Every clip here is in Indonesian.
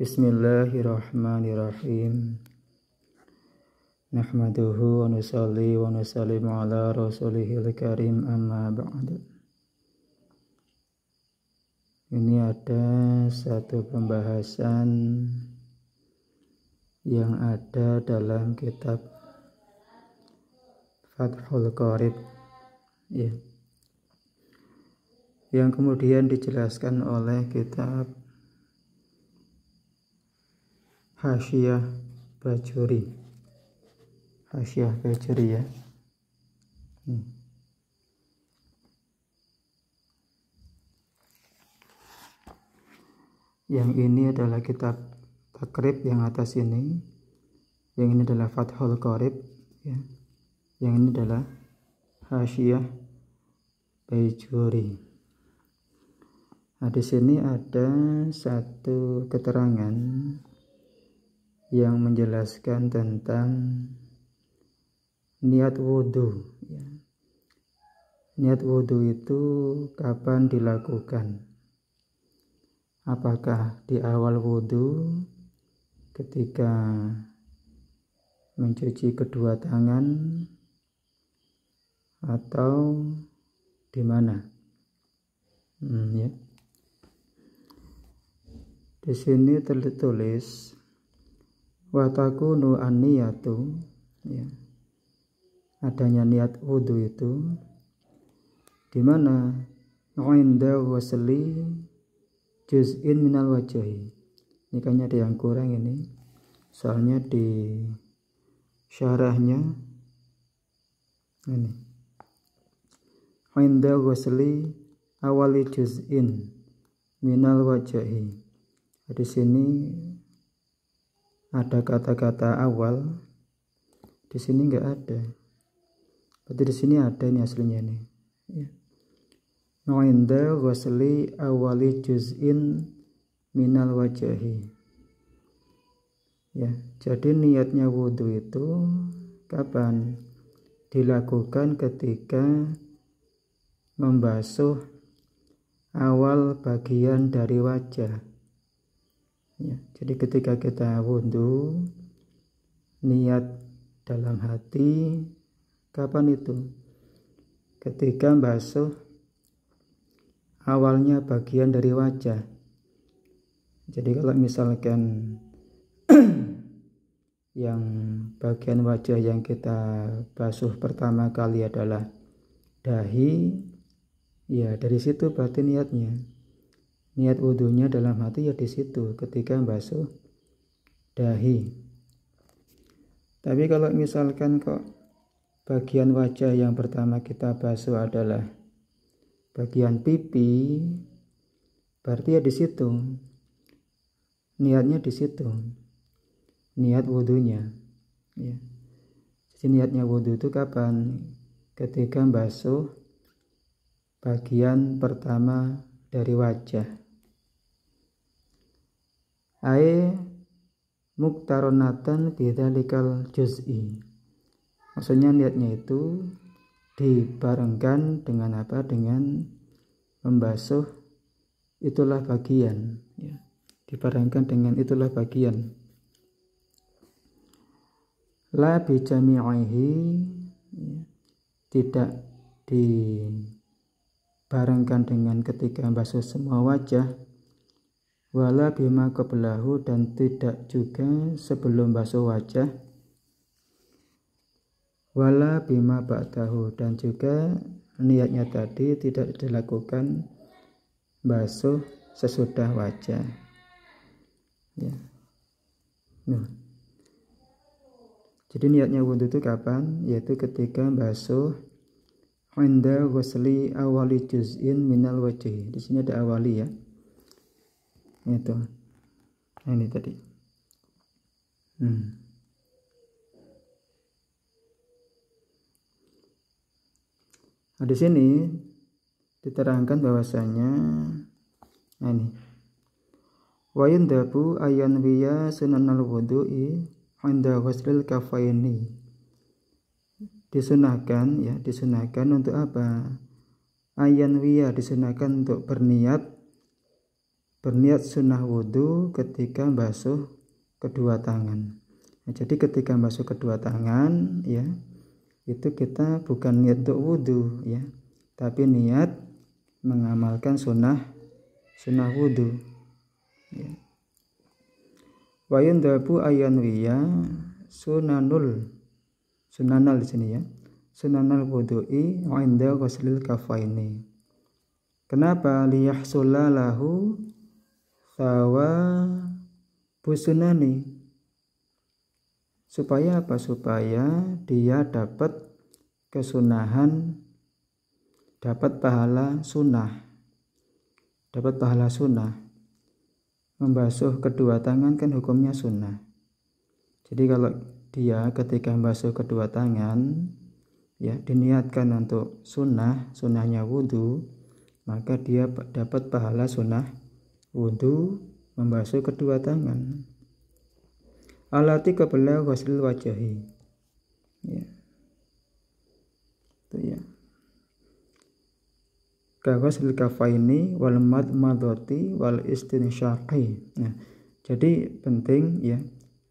Bismillahirrahmanirrahim. Nahmaduhu wa nusalli wa nusallimu ala rasulihil karim, amma ba'd. Ini ada satu pembahasan yang ada dalam kitab Fathul Qorib, ya, yang kemudian dijelaskan oleh kitab Hasyiah Bajuri. Hasyiah Bajuri, ya. Yang ini adalah kitab Takrib yang atas ini. Yang ini adalah Fathul Qorib, ya. Yang ini adalah Hasyiah Bajuri. Nah, di sini ada satu keterangan yang menjelaskan tentang niat wudhu, ya. Niat wudhu itu kapan dilakukan? Apakah di awal wudhu ketika mencuci kedua tangan atau di mana? Ya. Di sini tertulis wa takunu an-niyatu, ya, adanya niat wudhu itu di mana inda wasli juz'in minal wajhi. Ini kayaknya ada yang kurang ini, soalnya di syarahnya ini inda wasli awali juz'in minal wajhi. Di sini ada kata-kata awal, di sini enggak ada. Berarti di sini ada, ini aslinya ini. Ya. Inda ghusli awali juz'in minal wajhi. Ya, jadi niatnya wudhu itu kapan? Dilakukan ketika membasuh awal bagian dari wajah. Ya, jadi ketika kita wudhu, niat dalam hati, kapan itu? Ketika basuh awalnya bagian dari wajah. Jadi kalau misalkan yang bagian wajah yang kita basuh pertama kali adalah dahi, ya dari situ berarti niatnya. Niat wudhunya dalam hati ya di situ ketika basuh dahi. Tapi kalau misalkan kok bagian wajah yang pertama kita basuh adalah bagian pipi, berarti ya di situ niatnya, di situ niat wudhunya, ya. Jadi niatnya wudhu itu kapan? Ketika basuh bagian pertama dari wajah. Ai muktaronatan bidzalikal juz'i. Maksudnya niatnya itu dibarengkan dengan apa? Dengan membasuh itulah bagian, ya. Dibarengkan dengan itulah bagian. La bijami'ihi, ya. Tidak dibarengkan dengan ketika membasuh semua wajah. Wala bima qablahu, dan tidak juga sebelum basuh wajah. Wala bima ba'dahu, dan juga niatnya tadi tidak dilakukan basuh sesudah wajah, ya. Nah, jadi niatnya wudhu itu kapan? Yaitu ketika basuh inda ghusli awali juz'in minal wajhi. Di sini ada awali, ya. Itu. Nah, ini tadi. Nah, di sini diterangkan bahwasanya ini wa yundabu ayan wiya sunanal wudu'i inda ghuslil kafaini. Disunahkan, ya, disunahkan untuk apa? Ayan wiya, disunahkan untuk berniat berniat sunnah wudhu ketika basuh kedua tangan. Nah, jadi ketika basuh kedua tangan ya, itu kita bukan niat untuk wudhu ya, tapi niat mengamalkan sunnah wudhu ya. Wa yundabu ayanwiya sunanal di sini ya, sunanal wudhu'i inda ghuslil kafaini. Kenapa? Liyahsulla lahu thawabu sunani. Supaya apa? Supaya dia dapat kesunahan, dapat pahala sunnah. Membasuh kedua tangan kan hukumnya sunnah. Jadi kalau dia ketika membasuh kedua tangan ya diniatkan untuk sunnahnya wudhu, maka dia dapat pahala sunnah wudhu membasuh kedua tangan. Alati qabla ghuslil wajhi ya. Itu ya. Ka ghuslil kafaini wal madmadati wal istinsyaqi. Nah, jadi penting ya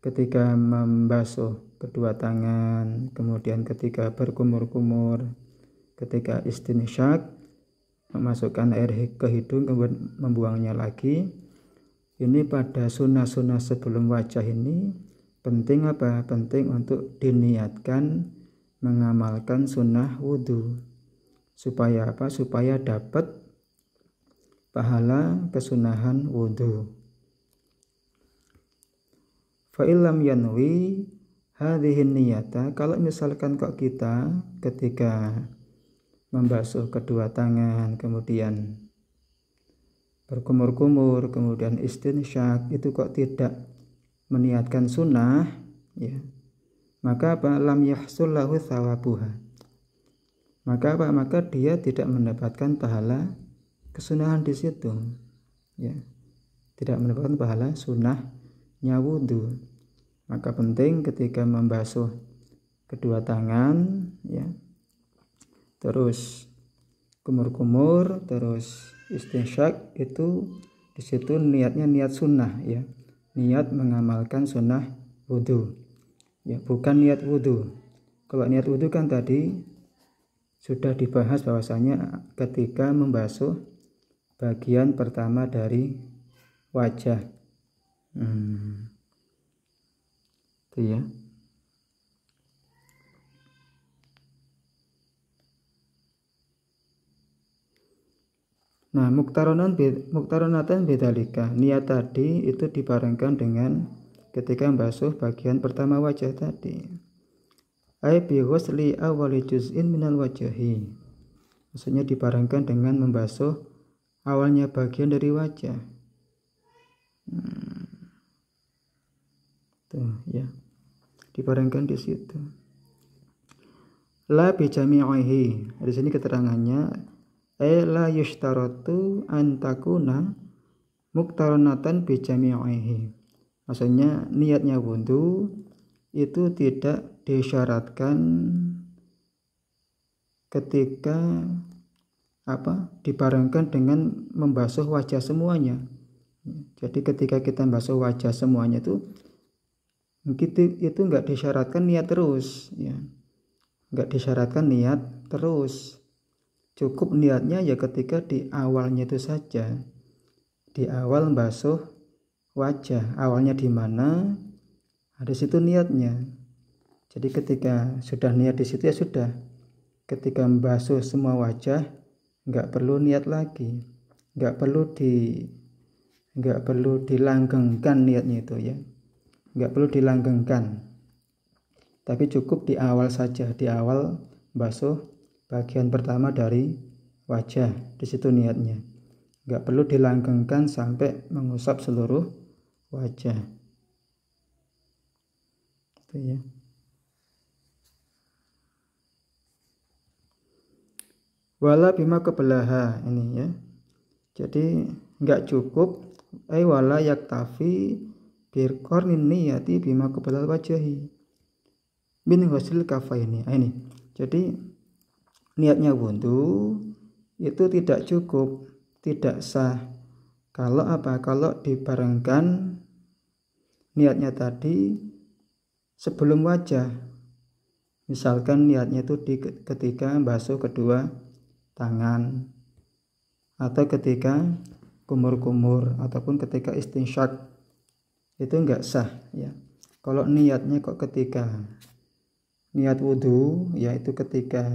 ketika membasuh kedua tangan, kemudian ketika berkumur-kumur, ketika istinsyak memasukkan air ke hidung kemudian membuangnya lagi. Ini pada sunnah-sunnah sebelum wajah ini penting apa? Penting untuk diniatkan mengamalkan sunnah wudhu. Supaya apa? Supaya dapat pahala kesunahan wudhu. Fa'ilam yanwi hadhihin niyata, kalau misalkan kok kita ketika membasuh kedua tangan kemudian berkumur-kumur kemudian istinsyak itu kok tidak meniatkan sunnah ya, maka apa? Lam yahsul lahu thawabuha. Maka apa? Maka dia tidak mendapatkan pahala kesunahan di situ ya, tidak mendapatkan pahala sunnahnya wudhu. Maka penting ketika membasuh kedua tangan ya, terus kumur-kumur, terus istinsyak, itu di situ niatnya niat sunnah ya, niat mengamalkan sunnah wudhu ya, bukan niat wudhu. Kalau niat wudhu kan tadi sudah dibahas bahwasanya ketika membasuh bagian pertama dari wajah itu ya. Nah, muktaronatan bedalika, niat tadi itu dibarengkan dengan ketika membasuh bagian pertama wajah tadi. Ai bi ghusli awwali juz'in minal wajhi. Maksudnya dibarengkan dengan membasuh awalnya bagian dari wajah. Tuh ya. Dibarengkan di situ. La bi jami'ihi. Di sini keterangannya la yushtaratu an takuna muktaronatan bi jami'ihi. Maksudnya niatnya wudhu itu tidak disyaratkan ketika dibarengkan dengan membasuh wajah semuanya. Jadi ketika kita membasuh wajah semuanya itu enggak disyaratkan niat terus ya. Enggak disyaratkan niat terus. Cukup niatnya ya ketika di awalnya itu saja. Di awal membasuh wajah, awalnya di mana? Di situ niatnya. Jadi ketika sudah niat di situ ya sudah. Ketika membasuh semua wajah enggak perlu niat lagi. Enggak perlu dilanggengkan niatnya itu ya. Enggak perlu dilanggengkan. Tapi cukup di awal saja, di awal basuh bagian pertama dari wajah, di situ niatnya. Enggak perlu dilanggengkan sampai mengusap seluruh wajah. Itu ya. Wala bima kebelaha ini ya. Jadi enggak cukup wala yaktafi birqarnin niyati bima kebelal wajahi min ghuslil kafaini. Ini. Jadi niatnya wudhu itu tidak cukup, tidak sah Kalau apa? Kalau dibarengkan niatnya tadi sebelum wajah. Misalkan niatnya itu ketika basuh kedua tangan, atau ketika kumur-kumur, ataupun ketika istinsyak, itu enggak sah ya. Kalau niatnya kok ketika niat wudhu, yaitu ketika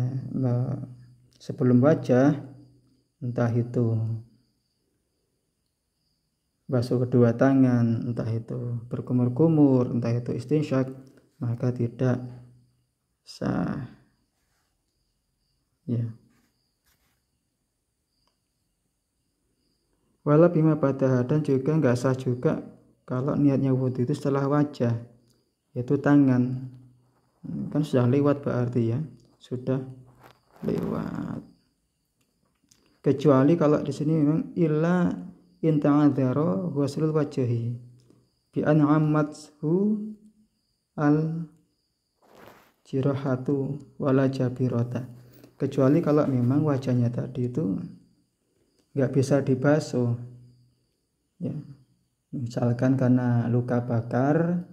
sebelum wajah, entah itu basuh kedua tangan, entah itu berkumur-kumur, entah itu istinsyak, maka tidak sah ya. Walau bima pada, dan juga enggak sah juga kalau niatnya wudhu itu setelah wajah, yaitu tangan. Kan sudah lewat berarti ya, sudah lewat. Kecuali kalau di sini memang illa in ta'adzara ghuslul wajhi bi an ammathu al jirahatu wala jabirata. Kecuali kalau memang wajahnya tadi itu enggak bisa dibasuh ya. Misalkan karena luka bakar,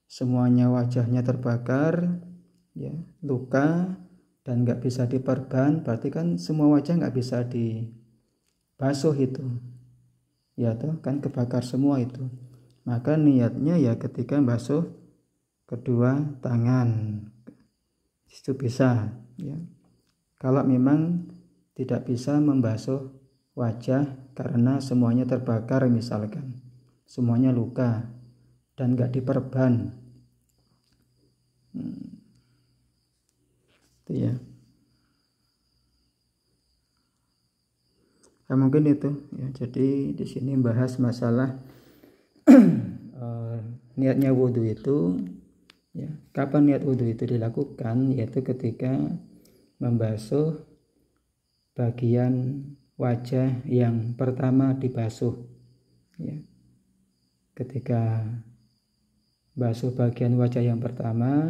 semuanya wajahnya terbakar ya, luka, dan nggak bisa diperban, berarti kan semua wajah nggak bisa dibasuh itu ya, tuh kan kebakar semua itu. Maka niatnya ya ketika basuh kedua tangan itu bisa ya. Kalau memang tidak bisa membasuh wajah karena semuanya terbakar, misalkan semuanya luka dan nggak diperban itu ya. Nah, mungkin itu ya. Jadi di sini bahas masalah niatnya wudhu itu ya. Kapan niat wudhu itu dilakukan? Yaitu ketika membasuh bagian wajah yang pertama dibasuh ya. Ketika basuh bagian wajah yang pertama,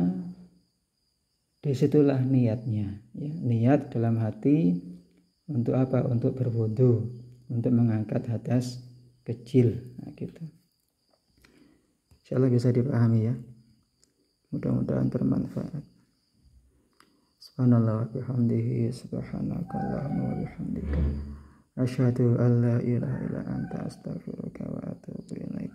disitulah niatnya ya. Niat dalam hati untuk apa? Untuk berwudu, untuk mengangkat hadas kecil. Nah, gitu. Insyaallah bisa dipahami ya. Mudah-mudahan bermanfaat. Subhanallah wa bihamdihi, subhanakallahumma wa bihamdika, asyhadu an la ilaha illa anta, astaghfiruka wa atubu ilaik.